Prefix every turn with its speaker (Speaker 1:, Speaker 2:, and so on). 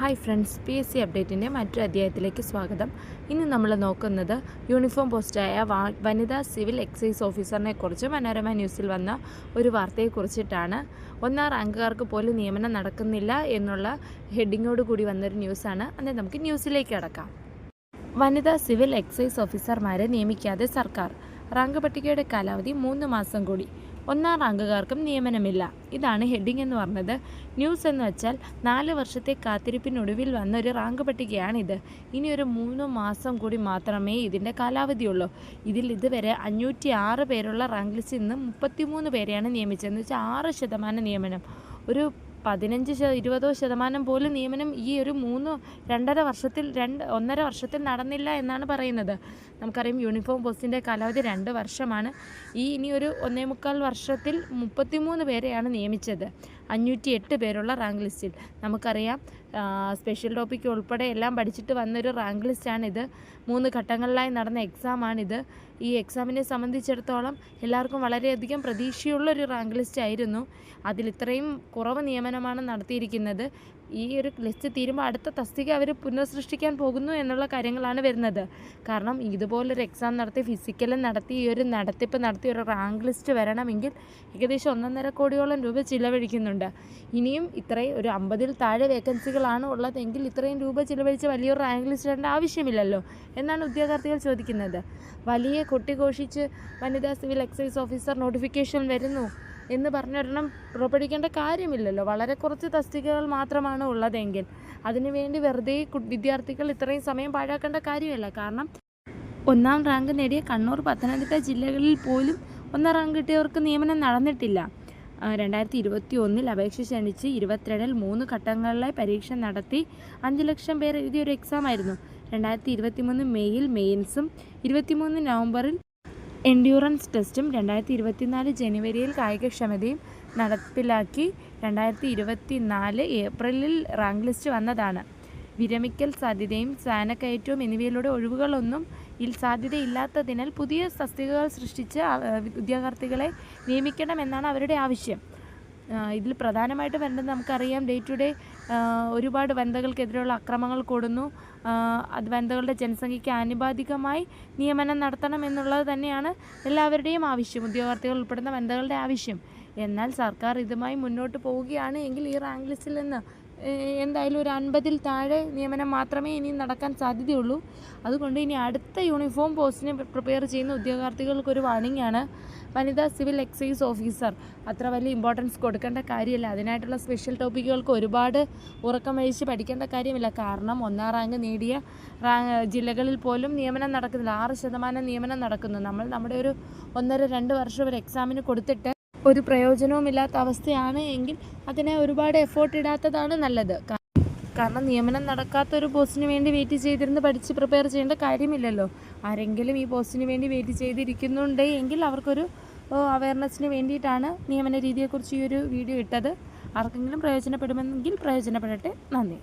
Speaker 1: Hi friends, PSC അപ്ഡേറ്റിൻ്റെ മറ്റൊരു അധ്യായത്തിലേക്ക് സ്വാഗതം. ഇന്ന് നമ്മൾ നോക്കുന്നത് യൂണിഫോം പോസ്റ്റായ വനിതാ സിവിൽ എക്സൈസ് ഓഫീസറിനെ കുറിച്ച് മനോരമ ന്യൂസിൽ വന്ന ഒരു വാർത്തയെക്കുറിച്ചിട്ടാണ്. 1ാം റാങ്കുകാർക്ക് പോലും നിയമനം നടക്കുന്നില്ല എന്നുള്ള ഹെഡിങ്ങോട് കൂടി വന്നൊരു ന്യൂസാണ്. അന്നേ നമുക്ക് ന്യൂസിലേക്ക് കടക്കാം. വനിതാ സിവിൽ എക്സൈസ് ഓഫീസർമാരെ നിയമിക്കാതെ സർക്കാർ. റാങ്ക് പട്ടികയുടെ കാലാവധി 3 മാസം കൂടി. 1ാം റാങ്കുകാർക്കും നിയമനമില്ല. ഇതാണ് ഹെഡിങ് എന്ന് പറഞ്ഞത്. ന്യൂസ് എന്ന് വെച്ചാൽ 4 വർഷത്തെ കാത്തിരിപ്പിനൊടുവിൽ വന്ന ഒരു റാങ്ക് പട്ടികയാണിത്. ഇനി ഒരു 3 മാസം കൂടി മാത്രമേ ഇതിൻ്റെ കാലാവധിയുള്ളൂ. ഇതിൽ ഇതുവരെ 506 പേരുള്ള റാങ്ക് ലിസ്റ്റിൽ നിന്ന് 33 പേരെയാണ് നിയമിച്ചതെന്ന് വെച്ചാൽ 6% നിയമനം. ഒരു 15-20% പോലും നിയമനം ഈ ഒരു 1.5 വർഷത്തിൽ നടന്നില്ല എന്നാണ് പറയുന്നത്. നമുക്കറിയാം യൂണിഫോം പോസ്റ്റിൻ്റെ കാലാവധി 2 വർഷമാണ്. ഇനി ഒരു 1.25 വർഷത്തിൽ 33 പേരെയാണ് നിയമിച്ചത്. 508 പേരുള്ള റാങ്ക് ലിസ്റ്റിൽ. നമുക്കറിയാം സ്പെഷ്യൽ ടോപ്പിക് ഉൾപ്പെടെ എല്ലാം പഠിച്ചിട്ട് വന്നൊരു റാങ്ക് ലിസ്റ്റാണിത്. 3 ഘട്ടങ്ങളിലായി നടന്ന എക്സാമാണിത്. ഈ എക്സാമിനെ സംബന്ധിച്ചിടത്തോളം എല്ലാവർക്കും വളരെയധികം പ്രതീക്ഷയുള്ളൊരു റാങ്ക് ലിസ്റ്റ് ആയിരുന്നു. അതിൽ ഇത്രയും കുറവ് നിയമനമാണ് നടത്തിയിരിക്കുന്നത്. ഈ ഒരു ലിസ്റ്റ് തീരുമ്പോൾ അടുത്ത തസ്തിക അവർ പുനഃസൃഷ്ടിക്കാൻ പോകുന്നു എന്നുള്ള കാര്യങ്ങളാണ് വരുന്നത്. കാരണം ഇതുപോലൊരു എക്സാം നടത്തി ഫിസിക്കലും നടത്തി ഈ ഒരു നടത്തിപ്പ് നടത്തി ഒരു റാങ്ക് ലിസ്റ്റ് വരണമെങ്കിൽ ഏകദേശം 1.5 കോടിയോളം രൂപ ചിലവഴിക്കുന്നുണ്ട്. ഇനിയും ഇത്രയും ഒരു 50-ൽ താഴെ വേക്കൻസികളാണ് ഉള്ളതെങ്കിൽ ഇത്രയും രൂപ ചിലവഴിച്ച് വലിയൊരു റാങ്ക് ലിസ്റ്റ് ഇടേണ്ട ആവശ്യമില്ലല്ലോ എന്നാണ് ഉദ്യോഗാർത്ഥികൾ ചോദിക്കുന്നത്. വലിയ കൊട്ടിഘോഷിച്ച് വനിതാ സിവിൽ എക്സൈസ് ഓഫീസർ നോട്ടിഫിക്കേഷൻ വരുന്നു എന്ന് പറഞ്ഞൊരെണ്ണം പുറപ്പെടുവിക്കേണ്ട കാര്യമില്ലല്ലോ. വളരെ കുറച്ച് തസ്തികകൾ മാത്രമാണ് ഉള്ളതെങ്കിൽ അതിനുവേണ്ടി വെറുതെ വിദ്യാർത്ഥികൾ ഇത്രയും സമയം പാഴാക്കേണ്ട കാര്യമില്ല. കാരണം 1ാം റാങ്ക് നേടിയ കണ്ണൂർ, പത്തനംതിട്ട ജില്ലകളിൽ പോലും 1ാം റാങ്ക് കിട്ടിയവർക്ക് നിയമനം നടന്നിട്ടില്ല. 2021 അപേക്ഷ ക്ഷണിച്ച് 22-ൽ 3 ഘട്ടങ്ങളിലായി പരീക്ഷ നടത്തി 5 ലക്ഷം പേർ എഴുതിയൊരു എക്സാം ആയിരുന്നു. 2023 മെയ്യിൽ മെയിൻസും 23 നവംബറിൽ എൻഡ്യൂറൻസ് ടെസ്റ്റും 2024 ജനുവരിയിൽ കായികക്ഷമതയും നടപ്പിലാക്കി. 2024 ഏപ്രിലിൽ റാങ്ക് ലിസ്റ്റ് വന്നതാണ്. വിരമിക്കൽ സാധ്യതയും സ്ഥാനക്കയറ്റവും എന്നിവയിലൂടെ ഒഴിവുകളൊന്നും സാധ്യതയില്ലാത്തതിനാൽ പുതിയ തസ്തികകൾ സൃഷ്ടിച്ച് ഉദ്യോഗാർത്ഥികളെ നിയമിക്കണമെന്നാണ് അവരുടെ ആവശ്യം. ഇതിൽ പ്രധാനമായിട്ട് വേണ്ടത് നമുക്കറിയാം, ഡേ ടു ഡേ ഒരുപാട് വനിതകൾക്കെതിരെയുള്ള അക്രമങ്ങൾ കൂടുന്നു. അത് വനിതകളുടെ ജനസംഖ്യയ്ക്ക് ആനുപാതികമായി നിയമനം നടത്തണം എന്നുള്ളത് തന്നെയാണ് എല്ലാവരുടെയും ആവശ്യം, ഉദ്യോഗാർത്ഥികൾ ഉൾപ്പെടുന്ന വനിതകളുടെ ആവശ്യം. എന്നാൽ സർക്കാർ ഇതുമായി മുന്നോട്ട് പോവുകയാണ് എങ്കിൽ ഈ റാങ്ക് ലിസ്റ്റിൽ നിന്ന് എന്തായാലും ഒരു 50-ൽ താഴെ നിയമനം മാത്രമേ ഇനി നടക്കാൻ സാധ്യതയുള്ളൂ. അതുകൊണ്ട് ഇനി അടുത്ത യൂണിഫോം പോസ്റ്റിന് പ്രിപ്പയർ ചെയ്യുന്ന ഉദ്യോഗാർത്ഥികൾക്കൊരു വാണിംഗ് ആണ്. വനിതാ സിവിൽ എക്സൈസ് ഓഫീസർ അത്ര വലിയ ഇമ്പോർട്ടൻസ് കൊടുക്കേണ്ട കാര്യമില്ല. അതിനായിട്ടുള്ള സ്പെഷ്യൽ ടോപ്പിക്കുകൾക്ക് ഒരുപാട് ഉറക്കം വഹിച്ച് പഠിക്കേണ്ട കാര്യമില്ല. കാരണം 1ാം റാങ്ക് നേടിയ ജില്ലകളിൽ പോലും നിയമനം നടക്കുന്നില്ല. 6% നിയമനം നടക്കുന്നു. നമ്മുടെ ഒരു 1.5-2 വർഷം ഒരു എക്സാമിന് കൊടുത്തിട്ട് ഒരു പ്രയോജനവുമില്ലാത്ത അവസ്ഥയാണ് എങ്കിൽ അതിനെ ഒരുപാട് എഫേർട്ട് ഇടാത്തതാണ് നല്ലത്. കാരണം നിയമനം നടക്കാത്തൊരു പോസ്റ്റിന് വേണ്ടി വെയിറ്റ് ചെയ്തിരുന്ന് പഠിച്ച് പ്രിപ്പയർ ചെയ്യേണ്ട കാര്യമില്ലല്ലോ. ആരെങ്കിലും ഈ പോസ്റ്റിന് വേണ്ടി വെയിറ്റ് ചെയ്തിരിക്കുന്നുണ്ട് എങ്കിൽ അവർക്കൊരു അവയർനെസ്സിന് വേണ്ടിയിട്ടാണ് നിയമന രീതിയെക്കുറിച്ച് ഈ ഒരു വീഡിയോ ഇട്ടത്. ആർക്കെങ്കിലും പ്രയോജനപ്പെടുമെങ്കിൽ പ്രയോജനപ്പെടട്ടെ. നന്ദി.